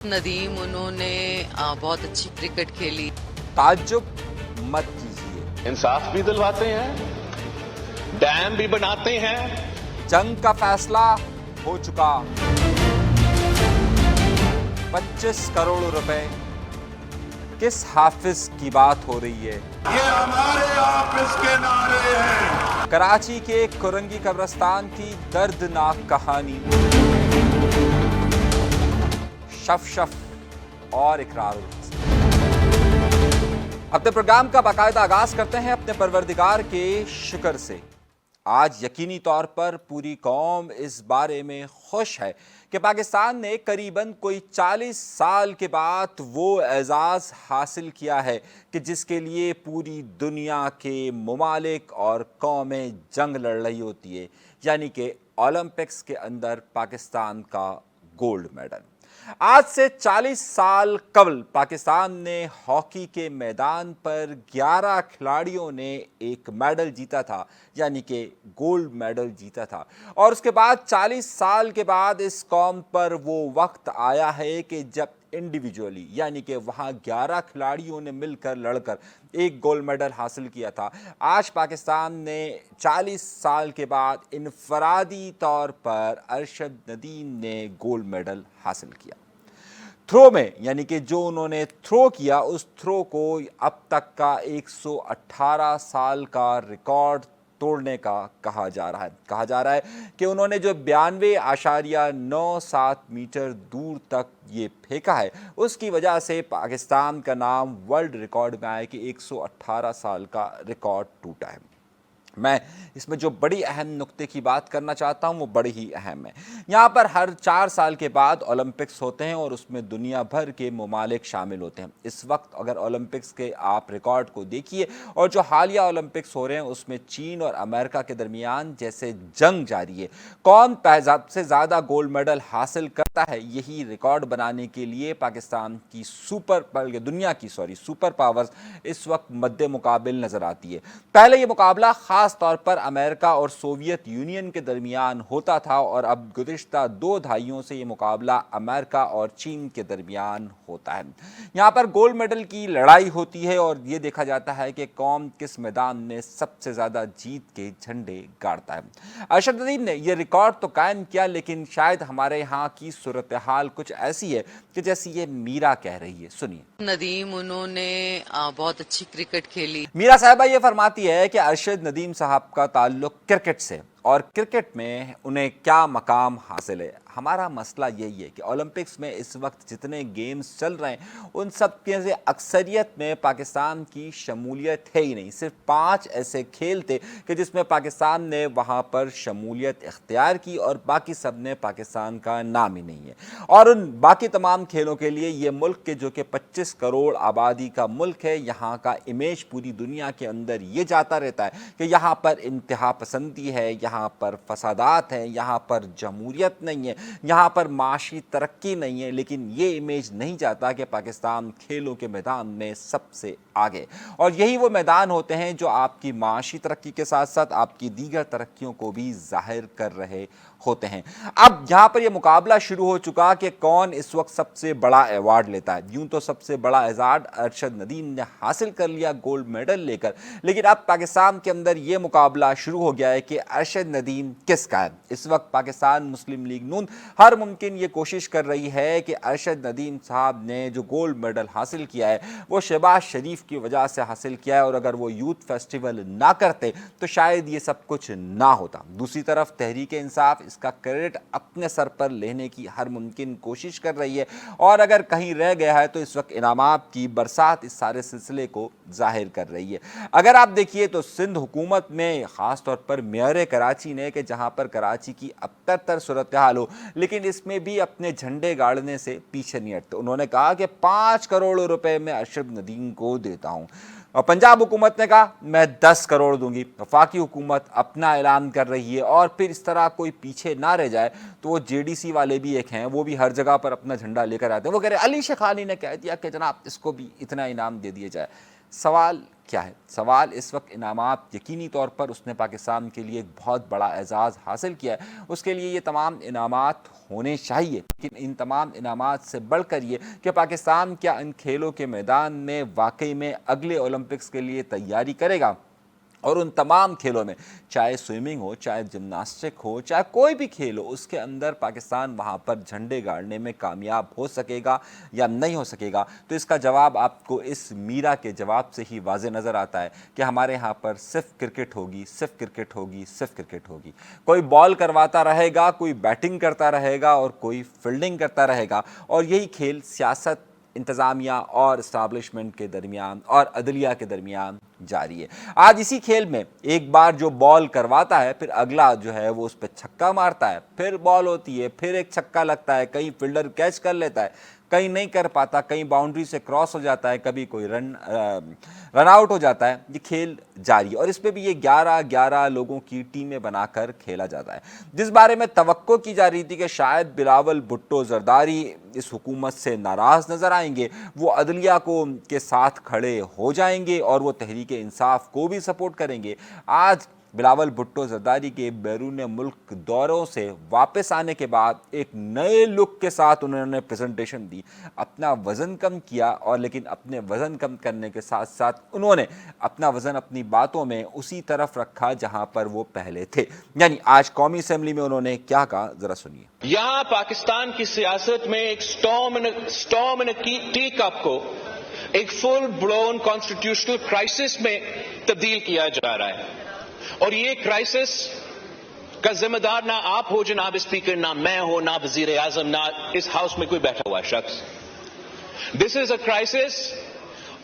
ندیم انہوں نے بہت اچھی کرکٹ کھیلی. تعجب مت کیجیے. انصاف بھی دلواتے ہیں, ڈیم بھی بناتے ہیں. جنگ کا فیصلہ ہو چکا. 25 کروڑ روپے کس حافظ کی بات ہو رہی ہے؟ یہ ہمارے حافظ کے نعرے ہیں. کراچی کے کرنگی قبرستان کی دردناک کہانی. شف شف اور اقرار. اپنے پروگرام کا باقاعدہ آغاز کرتے ہیں اپنے پروردگار کے شکر سے. آج یقینی طور پر پوری قوم اس بارے میں خوش ہے کہ پاکستان نے قریباً کوئی 40 سال کے بعد وہ اعزاز حاصل کیا ہے کہ جس کے لیے پوری دنیا کے ممالک اور قومیں جنگ لڑ رہی ہوتی ہے، یعنی کہ اولمپکس کے اندر پاکستان کا گولڈ میڈل. آج سے 40 سال قبل پاکستان نے ہاکی کے میدان پر 11 کھلاڑیوں نے ایک میڈل جیتا تھا، یعنی کہ گولڈ میڈل جیتا تھا. اور اس کے بعد 40 سال کے بعد اس قوم پر وہ وقت آیا ہے کہ جب انڈیویجولی، یعنی کہ وہاں 11 کھلاڑیوں نے مل کر لڑ کر ایک گولڈ میڈل حاصل کیا تھا. آج پاکستان نے 40 سال کے بعد انفرادی طور پر ارشد ندیم نے گولڈ میڈل حاصل کیا. تھرو میں، یعنی کہ جو انہوں نے تھرو کیا، اس تھرو کو اب تک کا 118 سال کا ریکارڈ توڑنے کا کہا جا رہا ہے کہ انہوں نے جو 92.97 میٹر دور تک یہ پھینکا ہے، اس کی وجہ سے پاکستان کا نام ورلڈ ریکارڈ میں آیا کہ 118 سال کا ریکارڈ ٹوٹا ہے. میں اس میں جو بڑی اہم نقطے کی بات کرنا چاہتا ہوں وہ بڑی ہی اہم ہے. یہاں پر ہر 4 سال کے بعد اولمپکس ہوتے ہیں اور اس میں دنیا بھر کے ممالک شامل ہوتے ہیں. اس وقت اگر اولمپکس کے آپ ریکارڈ کو دیکھیے اور جو حالیہ اولمپکس ہو رہے ہیں اس میں چین اور امریکہ کے درمیان جیسے جنگ جاری ہے، کون سب سے زیادہ گولڈ میڈل حاصل کرتا ہے، یہی ریکارڈ بنانے کے لیے پاکستان کی دنیا کی سپر پاورز اس وقت مد مقابل نظر آتی ہے. پہلے یہ مقابلہ خاص طور پر امریکہ اور سوویت یونین کے درمیان ہوتا تھا اور اب گزشتہ 2 دہائیوں سے یہ مقابلہ امریکہ اور چین کے درمیان ہوتا ہے. یہاں پر گولڈ میڈل کی لڑائی ہوتی ہے اور یہ دیکھا جاتا ہے کہ کون کس میدان میں سب سے زیادہ جیت کے جھنڈے گاڑتا ہے. ارشد ندیم نے یہ ریکارڈ تو قائم کیا، لیکن شاید ہمارے یہاں کی صورتحال کچھ ایسی ہے کہ جیسی یہ میرا کہہ رہی ہے. سنیے. ندیم انہوں نے بہت اچھی کرکٹ کھیلی. میرا صاحبہ یہ فرماتی ہے کہ ارشد ندیم صاحب کا تعلق کرکٹ سے اور کرکٹ میں انہیں کیا مقام حاصل ہے. ہمارا مسئلہ یہی ہے کہ اولمپکس میں اس وقت جتنے گیمز چل رہے ہیں ان سب کے سے اکثریت میں پاکستان کی شمولیت ہے ہی نہیں. صرف 5 ایسے کھیل تھے کہ جس میں پاکستان نے وہاں پر شمولیت اختیار کی اور باقی سب نے پاکستان کا نام ہی نہیں ہے. اور ان باقی تمام کھیلوں کے لیے یہ ملک کے جو کہ 25 کروڑ آبادی کا ملک ہے، یہاں کا امیج پوری دنیا کے اندر یہ جاتا رہتا ہے کہ یہاں پر انتہا پسندی ہے، یہاں پر فسادات ہیں، یہاں پر جمہوریت نہیں ہے، یہاں پر معاشی ترقی نہیں ہے. لیکن یہ امیج نہیں جاتا کہ پاکستان کھیلوں کے میدان میں سب سے آگے. اور یہی وہ میدان ہوتے ہیں جو آپ کی معاشی ترقی کے ساتھ ساتھ آپ کی دیگر ترقیوں کو بھی ظاہر کر رہے ہوتے ہیں. اب یہاں پر یہ مقابلہ شروع ہو چکا کہ کون اس وقت سب سے بڑا ایوارڈ لیتا ہے. یوں تو سب سے بڑا ایوارڈ ارشد ندیم نے حاصل کر لیا گولڈ میڈل لے کر، لیکن اب پاکستان کے اندر یہ مقابلہ شروع ہو گیا ہے کہ ارشد ندیم کس کا ہے. اس وقت پاکستان مسلم لیگ نون ہر ممکن یہ کوشش کر رہی ہے کہ ارشد ندیم صاحب نے جو گولڈ میڈل حاصل کیا ہے وہ شہباز شریف کی وجہ سے حاصل کیا ہے، اور اگر وہ یوتھ فیسٹیول نہ کرتے تو شاید یہ سب کچھ نہ ہوتا. دوسری طرف تحریک انصاف اس کا کریڈٹ اپنے سر پر لینے کی ہر ممکن کوشش کر رہی ہے، اور اگر کہیں رہ گیا ہے تو اس وقت انعامات کی برسات اس سارے سلسلے کو ظاہر کر رہی ہے. اگر آپ دیکھیے تو سندھ حکومت میں خاص طور پر میئر کراچی نے، کہ جہاں پر کراچی کی ابتر تر صورتحال ہو لیکن اس میں بھی اپنے جھنڈے گاڑنے سے پیچھے نہیں ہٹتے. انہوں نے کہا کہ 5 کروڑ روپے میں ارشد ندیم کو دیتا ہوں. اور پنجاب حکومت نے کہا میں 10 کروڑ دوں گی. وفاقی حکومت اپنا اعلان کر رہی ہے، اور پھر اس طرح کوئی پیچھے نہ رہ جائے تو وہ JDC والے بھی ایک ہیں، وہ بھی ہر جگہ پر اپنا جھنڈا لے کر آتے ہیں. وہ کہہ رہے علی شیخانی نے کہہ دیا کہ جناب اس کو بھی اتنا انعام دے دیا جائے. سوال کیا ہے؟ سوال اس وقت انعامات، یقینی طور پر اس نے پاکستان کے لیے ایک بہت بڑا اعزاز حاصل کیا ہے، اس کے لیے یہ تمام انعامات ہونے چاہیے، لیکن ان تمام انعامات سے بڑھ کر یہ کہ پاکستان کیا ان کھیلوں کے میدان میں واقعی میں اگلے اولمپکس کے لیے تیاری کرے گا، اور ان تمام کھیلوں میں چاہے سوئمنگ ہو، چاہے جمناسٹک ہو، چاہے کوئی بھی کھیل ہو، اس کے اندر پاکستان وہاں پر جھنڈے گاڑنے میں کامیاب ہو سکے گا یا نہیں ہو سکے گا؟ تو اس کا جواب آپ کو اس میرا کے جواب سے ہی واضح نظر آتا ہے کہ ہمارے ہاں پر صرف کرکٹ ہوگی، صرف کرکٹ ہوگی، صرف کرکٹ ہوگی۔ کوئی بال کرواتا رہے گا، کوئی بیٹنگ کرتا رہے گا اور کوئی فیلڈنگ کرتا رہے گا، اور یہی کھیل سیاست، انتظامیہ اور اسٹیبلشمنٹ کے درمیان اور عدلیہ کے درمیان جاری ہے۔ آج اسی کھیل میں ایک بار جو بال کرواتا ہے، پھر اگلا جو ہے وہ اس پہ چھکا مارتا ہے، پھر بال ہوتی ہے، پھر ایک چھکا لگتا ہے، کہیں فیلڈر کیچ کر لیتا ہے، کہیں نہیں کر پاتا، کہیں باؤنڈری سے کراس ہو جاتا ہے، کبھی کوئی رن آؤٹ ہو جاتا ہے۔ یہ کھیل جاری ہے، اور اس پہ بھی یہ 11 لوگوں کی ٹیمیں بنا کر کھیلا جاتا ہے۔ جس بارے میں توقع کی جا رہی تھی کہ شاید بلاول بھٹو زرداری اس حکومت سے ناراض نظر آئیں گے، وہ عدلیہ کو کے ساتھ کھڑے ہو جائیں گے اور وہ تحریک انصاف کو بھی سپورٹ کریں گے، آج بلاول بھٹو زرداری کے بیرون ملک دوروں سے واپس آنے کے بعد ایک نئے لک کے ساتھ انہوں نے پریزنٹیشن دی، اپنا وزن کم کیا، اور لیکن اپنے وزن کم کرنے کے ساتھ ساتھ انہوں نے اپنا وزن اپنی باتوں میں اسی طرف رکھا جہاں پر وہ پہلے تھے۔ یعنی آج قومی اسمبلی میں انہوں نے کیا کہا، ذرا سنیے۔ یہاں پاکستان کی سیاست میں ایک سٹارم ٹی کپ کو ایک فل بلون کانسٹیٹیوشنل کرائسس میں تبدیل کیا جا رہا ہے، اور یہ کرائسس کا ذمہ دار نہ آپ ہو جناب اسپیکر، نہ میں ہوں، نہ وزیر اعظم، نہ اس ہاؤس میں کوئی بیٹھا ہوا شخص۔ This is a crisis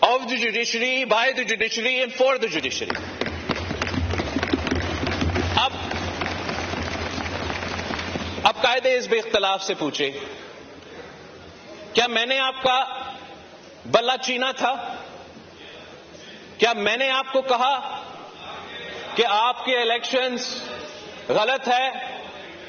of the judiciary, by the judiciary and for the judiciary. اب قائد حزب اختلاف سے پوچھے، کیا میں نے آپ کا بلہ چینا تھا؟ کیا میں نے آپ کو کہا کہ آپ کے الیکشنز غلط ہے؟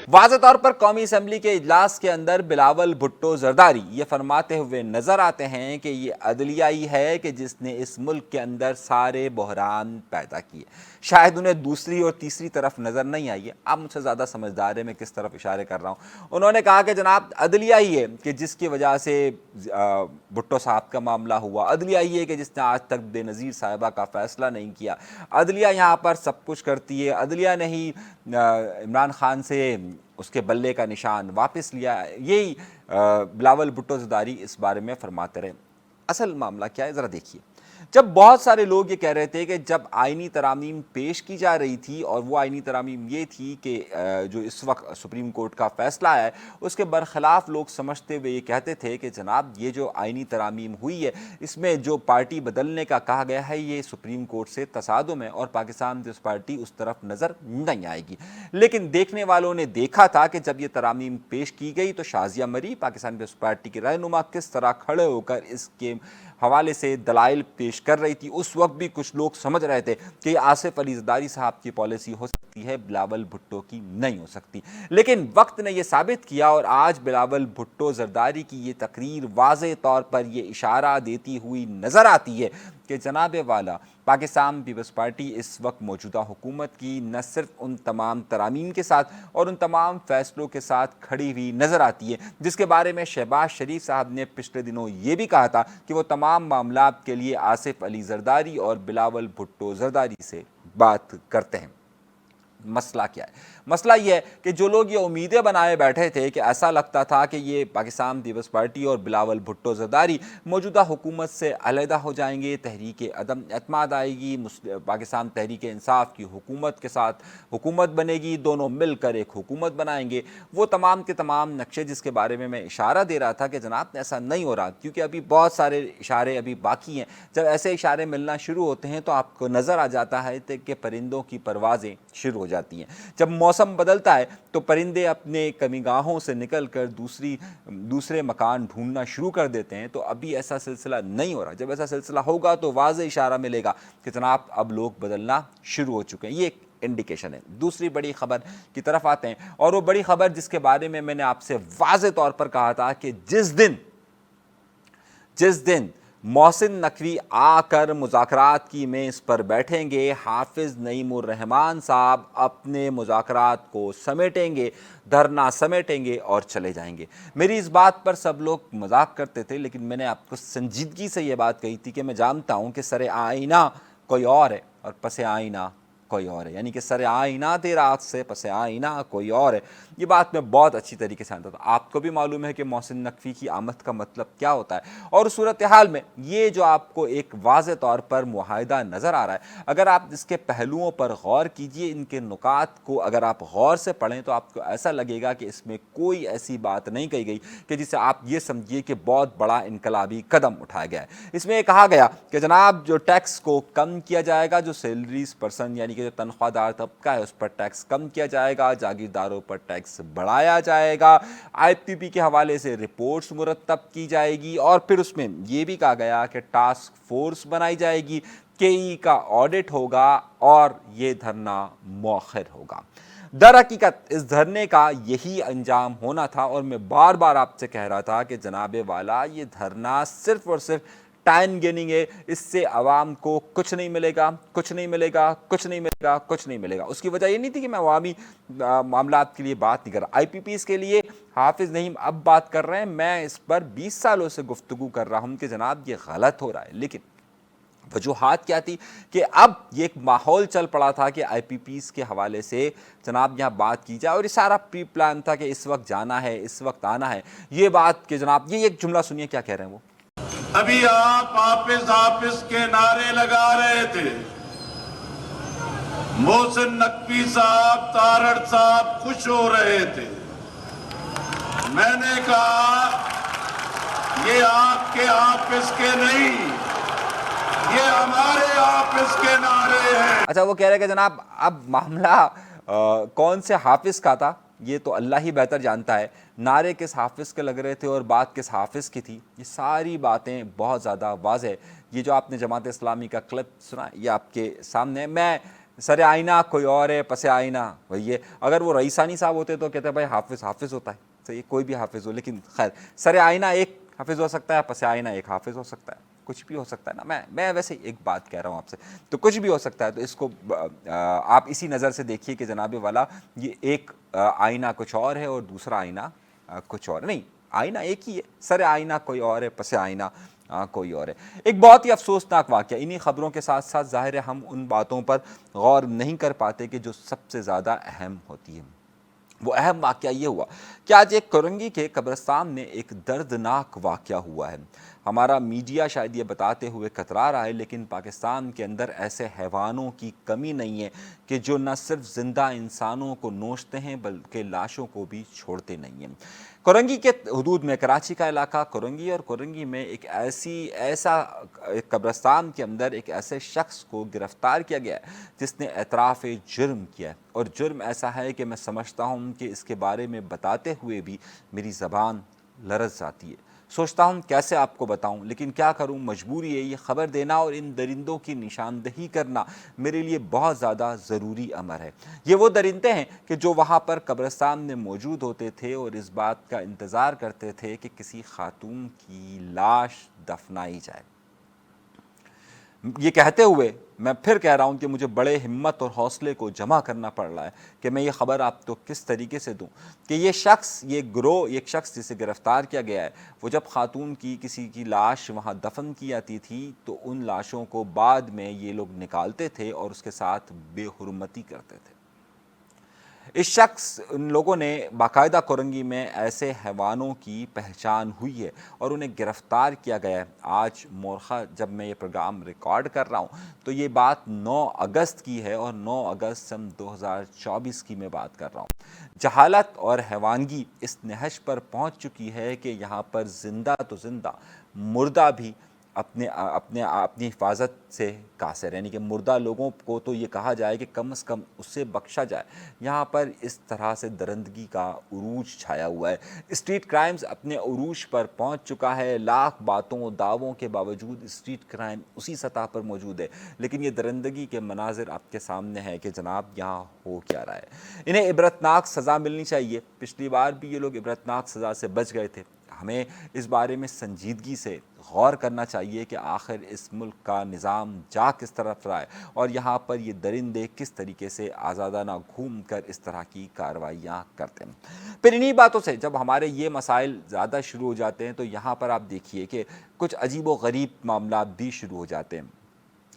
واضح طور پر قومی اسمبلی کے اجلاس کے اندر بلاول بھٹو زرداری یہ فرماتے ہوئے نظر آتے ہیں کہ یہ عدلیہ ہی ہے کہ جس نے اس ملک کے اندر سارے بحران پیدا کیے۔ شاید انہیں دوسری اور تیسری طرف نظر نہیں آئی ہے، آپ مجھ سے زیادہ سمجھدار ہیں میں کس طرف اشارے کر رہا ہوں۔ انہوں نے کہا کہ جناب عدلیہ ہی ہے کہ جس کی وجہ سے بھٹو صاحب کا معاملہ ہوا، عدلیہ ہی ہے کہ جس نے آج تک بے نظیر صاحبہ کا فیصلہ نہیں کیا، عدلیہ یہاں پر سب کچھ کرتی ہے، عدلیہ نے ہی عمران خان سے اس کے بلے کا نشان واپس لیا۔ یہی بلاول بھٹو زرداری اس بارے میں فرماتے رہے۔ اصل معاملہ کیا ہے ذرا دیکھیے، جب بہت سارے لوگ یہ کہہ رہے تھے کہ جب آئینی ترامیم پیش کی جا رہی تھی، اور وہ آئینی ترامیم یہ تھی کہ جو اس وقت سپریم کورٹ کا فیصلہ ہے اس کے برخلاف لوگ سمجھتے ہوئے یہ کہتے تھے کہ جناب یہ جو آئینی ترامیم ہوئی ہے اس میں جو پارٹی بدلنے کا کہا گیا ہے یہ سپریم کورٹ سے تصادم ہے اور پاکستان پیپلز پارٹی اس طرف نظر نہیں آئے گی۔ لیکن دیکھنے والوں نے دیکھا تھا کہ جب یہ ترامیم پیش کی گئی تو شازیہ مری پاکستان پیپلز پارٹی کے رہنما کس طرح کھڑے ہو کر اس کے حوالے سے دلائل پیش کر رہی تھی۔ اس وقت بھی کچھ لوگ سمجھ رہے تھے کہ یہ آصف علی زرداری صاحب کی پالیسی ہو سکتی ہے، بلاول بھٹو کی نہیں ہو سکتی، لیکن وقت نے یہ ثابت کیا، اور آج بلاول بھٹو زرداری کی یہ تقریر واضح طور پر یہ اشارہ دیتی ہوئی نظر آتی ہے کہ جناب والا پاکستان پیپلز پارٹی اس وقت موجودہ حکومت کی نہ صرف ان تمام ترامیم کے ساتھ اور ان تمام فیصلوں کے ساتھ کھڑی ہوئی نظر آتی ہے جس کے بارے میں شہباز شریف صاحب نے پچھلے دنوں یہ بھی کہا تھا کہ وہ تمام معاملات کے لیے آصف علی زرداری اور بلاول بھٹو زرداری سے بات کرتے ہیں۔ مسئلہ کیا ہے؟ مسئلہ یہ ہے کہ جو لوگ یہ امیدیں بنائے بیٹھے تھے کہ ایسا لگتا تھا کہ یہ پاکستان پیپلز پارٹی اور بلاول بھٹو زرداری موجودہ حکومت سے علیحدہ ہو جائیں گے، تحریک عدم اعتماد آئے گی، پاکستان تحریک انصاف کی حکومت کے ساتھ حکومت بنے گی، دونوں مل کر ایک حکومت بنائیں گے، وہ تمام کے تمام نقشے جس کے بارے میں اشارہ دے رہا تھا کہ جناب ایسا نہیں ہو رہا، کیونکہ ابھی بہت سارے اشارے ابھی باقی ہیں۔ جب ایسے اشارے ملنا شروع ہوتے ہیں تو آپ کو نظر آ جاتا ہے کہ پرندوں کی پروازیں شروع ہو جاتی ہیں۔ جب موسم بدلتا ہے تو پرندے اپنے کمی گاہوں سے نکل کر دوسرے مکان ڈھونڈنا شروع کر دیتے ہیں، تو ابھی ایسا سلسلہ نہیں ہو رہا۔ جب ایسا سلسلہ ہوگا تو واضح اشارہ ملے گا کہ جناب اب لوگ بدلنا شروع ہو چکے ہیں، یہ ایک انڈیکیشن ہے۔ دوسری بڑی خبر کی طرف آتے ہیں، اور وہ بڑی خبر جس کے بارے میں نے آپ سے واضح طور پر کہا تھا کہ جس دن محسن نقوی آ کر مذاکرات کی میز پر بیٹھیں گے، حافظ نعیم الرحمن صاحب اپنے مذاکرات کو سمیٹیں گے، دھرنا سمیٹیں گے اور چلے جائیں گے۔ میری اس بات پر سب لوگ مذاق کرتے تھے، لیکن میں نے آپ کو سنجیدگی سے یہ بات کہی تھی کہ میں جانتا ہوں کہ سر آئینہ کوئی اور ہے اور پس آئینہ کوئی اور ہے، یعنی کہ سر آئینہ تیرا آگ سے پس آئینہ کوئی اور ہے۔ یہ بات میں بہت اچھی طریقے سے جانتا تھا۔ آپ کو بھی معلوم ہے کہ محسن نقوی کی آمد کا مطلب کیا ہوتا ہے، اور صورتحال میں یہ جو آپ کو ایک واضح طور پر معاہدہ نظر آ رہا ہے، اگر آپ اس کے پہلوؤں پر غور کیجئے، ان کے نکات کو اگر آپ غور سے پڑھیں تو آپ کو ایسا لگے گا کہ اس میں کوئی ایسی بات نہیں کہی گئی کہ جسے آپ یہ سمجھیے کہ بہت بڑا انقلابی قدم اٹھایا گیا ہے۔ اس میں یہ کہا گیا کہ جناب جو ٹیکس کو کم کیا جائے گا، جو سیلریز پرسن یعنی کہ جو تنخواہ دار طبقہ ہے اس پر ٹیکس کم کیا جائے گا، جاگیرداروں پر ٹیکس بڑھایا جائے گا، آئی پی پی کے حوالے سے رپورٹس مرتب کی جائے گی، اور پھر اس میں یہ بھی کہا گیا کہ ٹاسک فورس بنائی جائے گی، کے ای کا آڈٹ ہوگا اور یہ دھرنا مؤخر ہوگا۔ در حقیقت اس دھرنے کا یہی انجام ہونا تھا، اور میں بار بار آپ سے کہہ رہا تھا کہ جناب والا یہ دھرنا صرف اور صرف ٹائم گیننگ ہے، اس سے عوام کو کچھ نہیں ملے گا، کچھ نہیں ملے گا، کچھ نہیں ملے گا، کچھ نہیں ملے گا۔ اس کی وجہ یہ نہیں تھی کہ میں عوامی معاملات کے لیے بات نہیں کر رہا، آئی پی پیز کے لیے حافظ نعیم اب بات کر رہے ہیں، میں اس پر 20 سالوں سے گفتگو کر رہا ہوں کہ جناب یہ غلط ہو رہا ہے، لیکن وجوہات کیا تھی کہ اب یہ ایک ماحول چل پڑا تھا کہ آئی پی پیز کے حوالے سے جناب یہاں بات کی جائے، اور یہ سارا پری پلان تھا کہ اس وقت جانا ہے، اس وقت آنا ہے۔ یہ بات کہ جناب یہ ایک جملہ سنیے کیا کہہ رہے ہیں وہ۔ ابھی آپ حافظ حافظ کے نعرے لگا رہے تھے، محسن نقوی صاحب، تارڑ صاحب خوش ہو رہے تھے۔ میں نے کہا یہ آپ کے حافظ کے نہیں، یہ ہمارے حافظ کے نعرے ہیں۔ اچھا وہ کہہ رہے کہ جناب اب معاملہ کون سے حافظ کا تھا یہ تو اللہ ہی بہتر جانتا ہے، نعرے کس حافظ کے لگ رہے تھے اور بات کس حافظ کی تھی، یہ ساری باتیں بہت زیادہ واضح ہے۔ یہ جو آپ نے جماعت اسلامی کا کلپ سنا یہ آپ کے سامنے ہے۔ میں سر آئینہ کوئی اور ہے، پس آئینہ وہی ہے۔ اگر وہ رئیسانی صاحب ہوتے تو کہتے ہیں بھائی حافظ حافظ ہوتا ہے، صحیح کوئی بھی حافظ ہو، لیکن خیر سر آئینہ ایک حافظ ہو سکتا ہے، پس آئینہ ایک حافظ ہو سکتا ہے، کچھ بھی ہو سکتا ہے نا۔ میں ویسے ایک بات کہہ رہا ہوں آپ سے، تو کچھ بھی ہو سکتا ہے، تو اس کو آپ اسی نظر سے دیکھیے کہ جناب والا یہ ایک آئینہ کچھ اور ہے اور دوسرا آئینہ کچھ اور نہیں، آئینہ ایک ہی ہے، سر آئینہ کوئی اور ہے، پس آئینہ کوئی اور ہے۔ ایک بہت ہی افسوسناک واقعہ، انہی خبروں کے ساتھ ساتھ ظاہر ہے ہم ان باتوں پر غور نہیں کر پاتے کہ جو سب سے زیادہ اہم ہوتی ہیں۔ وہ اہم واقعہ یہ ہوا کہ آج ایک کرنگی کے قبرستان میں ایک دردناک واقعہ ہوا ہے۔ ہمارا میڈیا شاید یہ بتاتے ہوئے کترا رہا ہے، لیکن پاکستان کے اندر ایسے حیوانوں کی کمی نہیں ہے کہ جو نہ صرف زندہ انسانوں کو نوچتے ہیں بلکہ لاشوں کو بھی چھوڑتے نہیں ہیں۔ کرنگی کے حدود میں کراچی کا علاقہ کرنگی، اور کرنگی میں ایک ایسا قبرستان کے اندر ایک ایسے شخص کو گرفتار کیا گیا ہے جس نے اعتراف جرم کیا ہے، اور جرم ایسا ہے کہ میں سمجھتا ہوں کہ اس کے بارے میں بتاتے ہوئے بھی میری زبان لرز جاتی ہے۔ سوچتا ہوں کیسے آپ کو بتاؤں، لیکن کیا کروں، مجبوری ہے۔ یہ خبر دینا اور ان درندوں کی نشاندہی کرنا میرے لیے بہت زیادہ ضروری امر ہے۔ یہ وہ درندے ہیں کہ جو وہاں پر قبرستان میں موجود ہوتے تھے اور اس بات کا انتظار کرتے تھے کہ کسی خاتون کی لاش دفنائی جائے۔ یہ کہتے ہوئے میں پھر کہہ رہا ہوں کہ مجھے بڑے ہمت اور حوصلے کو جمع کرنا پڑ رہا ہے کہ میں یہ خبر آپ کو کس طریقے سے دوں کہ یہ شخص، یہ گروہ، ایک شخص جسے گرفتار کیا گیا ہے، وہ جب خاتون کی کسی کی لاش وہاں دفن کی جاتی تھی تو ان لاشوں کو بعد میں یہ لوگ نکالتے تھے اور اس کے ساتھ بے حرمتی کرتے تھے۔ اس شخص، ان لوگوں نے باقاعدہ کرنگی میں ایسے حیوانوں کی پہچان ہوئی ہے اور انہیں گرفتار کیا گیا ہے۔ آج مورخہ جب میں یہ پروگرام ریکارڈ کر رہا ہوں تو یہ بات 9 اگست کی ہے، اور 9 اگست سن 2024 کی میں بات کر رہا ہوں۔ جہالت اور حیوانگی اس نہج پر پہنچ چکی ہے کہ یہاں پر زندہ تو زندہ، مردہ بھی اپنی حفاظت سے قاصر، یعنی کہ مردہ لوگوں کو تو یہ کہا جائے کہ کم از کم اس سے بخشا جائے۔ یہاں پر اس طرح سے درندگی کا عروج چھایا ہوا ہے۔ اسٹریٹ کرائمز اپنے عروج پر پہنچ چکا ہے۔ لاکھ باتوں و دعووں کے باوجود اسٹریٹ کرائم اسی سطح پر موجود ہے، لیکن یہ درندگی کے مناظر آپ کے سامنے ہے کہ جناب یہاں ہو کیا رہا ہے۔ انہیں عبرتناک سزا ملنی چاہیے۔ پچھلی بار بھی یہ لوگ عبرتناک سزا سے بچ گئے تھے، ہمیں اس بارے میں سنجیدگی سے غور کرنا چاہیے کہ آخر اس ملک کا نظام جا کس طرف رہا ہے اور یہاں پر یہ درندے کس طریقے سے آزادانہ گھوم کر اس طرح کی کارروائیاں کرتے ہیں۔ پھر انہی باتوں سے جب ہمارے یہ مسائل زیادہ شروع ہو جاتے ہیں تو یہاں پر آپ دیکھیے کہ کچھ عجیب و غریب معاملات بھی شروع ہو جاتے ہیں،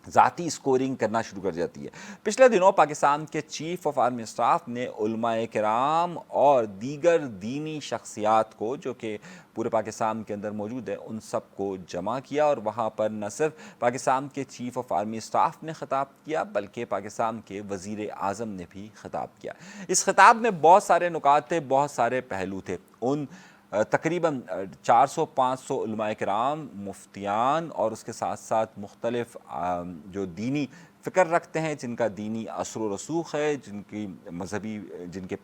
ذاتی اسکورنگ کرنا شروع کر جاتی ہے۔ پچھلے دنوں پاکستان کے چیف آف آرمی اسٹاف نے علماء کرام اور دیگر دینی شخصیات کو جو کہ پورے پاکستان کے اندر موجود ہے ان سب کو جمع کیا، اور وہاں پر نہ صرف پاکستان کے چیف آف آرمی اسٹاف نے خطاب کیا بلکہ پاکستان کے وزیر اعظم نے بھی خطاب کیا۔ اس خطاب میں بہت سارے نکات تھے، بہت سارے پہلو تھے۔ ان تقریباً 400-500 علماء کرام، مفتیان اور اس کے ساتھ ساتھ مختلف جو دینی فکر رکھتے ہیں، جن کا دینی اثر و رسوخ ہے، جن کی مذہبی جن کے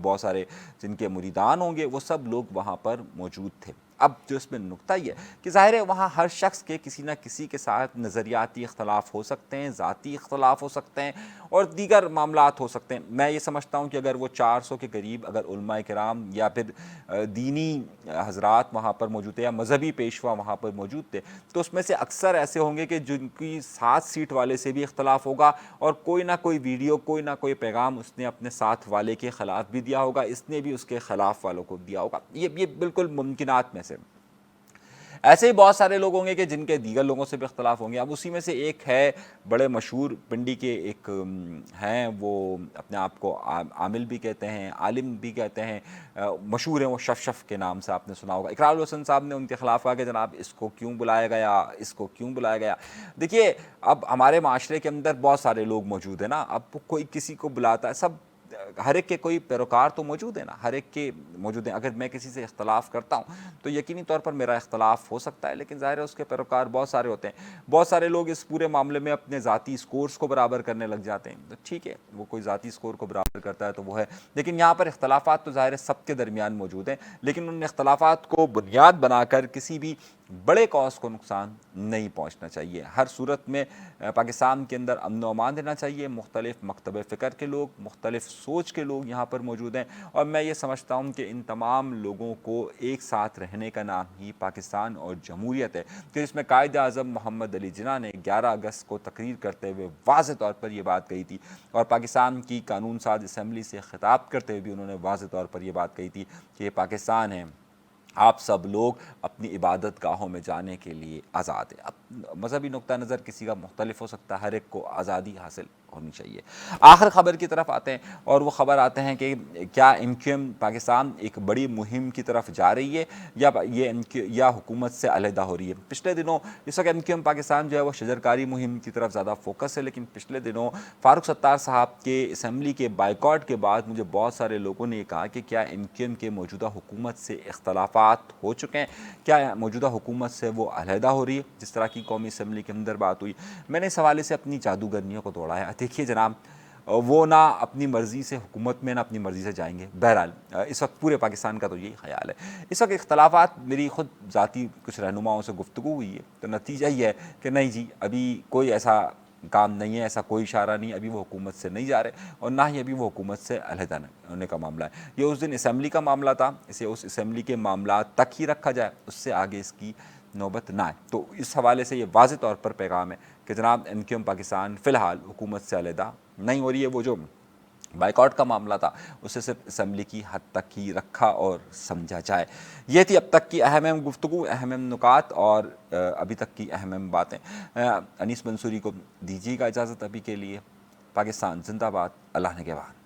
بہت سارے جن کے مریدان ہوں گے، وہ سب لوگ وہاں پر موجود تھے۔ اب جو اس میں نکتہ یہ ہے کہ ظاہر ہے وہاں ہر شخص کے کسی نہ کسی کے ساتھ نظریاتی اختلاف ہو سکتے ہیں، ذاتی اختلاف ہو سکتے ہیں اور دیگر معاملات ہو سکتے ہیں۔ میں یہ سمجھتا ہوں کہ اگر وہ 400 کے قریب اگر علماء کرام یا پھر دینی حضرات وہاں پر موجود تھے یا مذہبی پیشوا وہاں پر موجود تھے تو اس میں سے اکثر ایسے ہوں گے کہ جن کی 7 سیٹ والے سے بھی اختلاف ہوگا اور کوئی نہ کوئی ویڈیو، کوئی نہ کوئی پیغام اس نے اپنے ساتھ والے کے خلاف بھی دیا ہوگا، اس نے بھی اس کے خلاف والوں کو دیا ہوگا۔ یہ بالکل ممکنات میں سے۔ ایسے ہی بہت سارے لوگ ہوں گے کہ جن کے دیگر لوگوں سے بھی اختلاف ہوں گے۔ اب اسی میں سے ایک ہے بڑے مشہور پنڈی کے ایک ہیں، وہ اپنے آپ کو عامل بھی کہتے ہیں، عالم بھی کہتے ہیں، مشہور ہیں، وہ شف کے نام سے آپ نے سنا ہوگا۔ اقرار الحسن صاحب نے ان کے خلاف کہا کہ جناب اس کو کیوں بلایا گیا، اس کو کیوں بلایا گیا۔ دیکھیے اب ہمارے معاشرے کے اندر بہت سارے لوگ موجود ہیں نا، اب کوئی کسی کو بلاتا ہے، سب ہر ایک کے کوئی پیروکار تو موجود ہے نا، ہر ایک کے موجود ہیں۔ اگر میں کسی سے اختلاف کرتا ہوں تو یقینی طور پر میرا اختلاف ہو سکتا ہے، لیکن ظاہر ہے اس کے پیروکار بہت سارے ہوتے ہیں۔ بہت سارے لوگ اس پورے معاملے میں اپنے ذاتی سکورز کو برابر کرنے لگ جاتے ہیں، تو ٹھیک ہے، وہ کوئی ذاتی سکور کو برابر کرتا ہے تو وہ ہے، لیکن یہاں پر اختلافات تو ظاہر ہے سب کے درمیان موجود ہیں، لیکن ان اختلافات کو بنیاد بنا کر کسی بھی بڑے کاز کو نقصان نہیں پہنچنا چاہیے۔ ہر صورت میں پاکستان کے اندر امن و امان رہنا چاہیے۔ مختلف مکتب فکر کے لوگ، مختلف سوچ کے لوگ یہاں پر موجود ہیں، اور میں یہ سمجھتا ہوں کہ ان تمام لوگوں کو ایک ساتھ رہنے کا نام ہی پاکستان اور جمہوریت ہے، کہ جس میں قائد اعظم محمد علی جناح نے 11 اگست کو تقریر کرتے ہوئے واضح طور پر یہ بات کہی تھی، اور پاکستان کی قانون ساز اسمبلی سے خطاب کرتے ہوئے بھی انہوں نے واضح طور پر یہ بات کہی تھی کہ یہ پاکستان ہے، آپ سب لوگ اپنی عبادت گاہوں میں جانے کے لیے آزاد ہیں۔ اب مذہبی نقطہ نظر کسی کا مختلف ہو سکتا ہے، ہر ایک کو آزادی حاصل ہونی چاہیے۔ آخر خبر کی طرف آتے ہیں، اور وہ خبر آتے ہیں کہ کیا MQM پاکستان ایک بڑی مہم کی طرف جا رہی ہے یا حکومت سے علیحدہ ہو رہی ہے۔ پچھلے دنوں اس وقت MQM پاکستان جو ہے وہ شجرکاری مہم کی طرف زیادہ فوکس ہے، لیکن پچھلے دنوں فاروق ستار صاحب کے اسمبلی کے بائیکاٹ کے بعد مجھے بہت سارے لوگوں نے یہ کہا کہ کیا MQM کے موجودہ حکومت سے اختلافات ہو چکے ہیں، کیا موجودہ حکومت سے وہ علیحدہ ہو رہی ہے، جس طرح کی قومی اسمبلی کے اندر بات ہوئی۔ میں نے اس حوالے سے اپنی جادوگرنیوں کو توڑا ہے۔ دیکھیے جناب، وہ نہ اپنی مرضی سے حکومت میں نہ اپنی مرضی سے جائیں گے۔ بہرحال اس وقت پورے پاکستان کا تو یہی خیال ہے۔ اس وقت اختلافات، میری خود ذاتی کچھ رہنماؤں سے گفتگو ہوئی ہے تو نتیجہ یہ ہے کہ نہیں جی، ابھی کوئی ایسا کام نہیں ہے، ایسا کوئی اشارہ نہیں، ابھی وہ حکومت سے نہیں جا رہے اور نہ ہی ابھی وہ حکومت سے علیحدہ ہونے کا معاملہ ہے۔ یہ اس دن اسمبلی کا معاملہ تھا، اسے اس اسمبلی کے معاملات تک ہی رکھا جائے، اس سے آگے اس کی نوبت نہ آئے۔ تو اس حوالے سے یہ واضح طور پر پیغام ہے کہ جناب MQM پاکستان فی الحال حکومت سے علیحدہ نہیں ہو رہی ہے۔ وہ جو بائیکاٹ کا معاملہ تھا اسے صرف اسمبلی کی حد تک ہی رکھا اور سمجھا جائے۔ یہ تھی اب تک کی اہم گفتگو، اہم نکات اور ابھی تک کی اہم باتیں۔ انیس منصوری کو دیجیے گا اجازت ابھی کے لیے۔ پاکستان زندہ باد، اللہ نگہبان۔